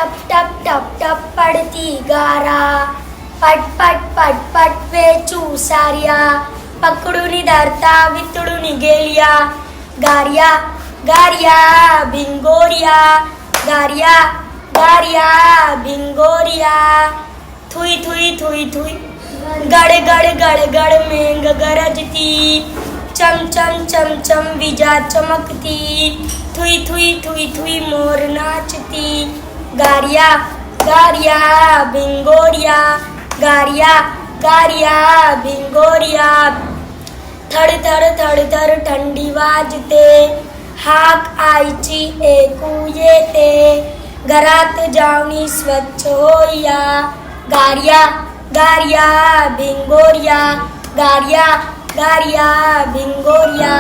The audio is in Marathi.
टप टप टप टप पडती गारा, पट पट पट पट वेचू साऱ्या, पकडून धरता वितळून गेल्या, गार्या गार्या भिंगोर्या, गार्या गार्या भिंगोर्या, थुई थुई थुई थुई गड गड गड गड मेंग गरजती, चम चम चम चम विजा चमकती, थुई थुई थुई थुई मोर नाचती, गार्या गार्या भिंगोर्या, गार्या गार्या भिंगोर्या, थड थड थड थड थंडी वाजते, हाक आईची ऐकू येते, घरात जाऊनी स्वच्छ होया, गार्या गार्या भिंगोर्या, गार्या गार्या भिंगोर्या.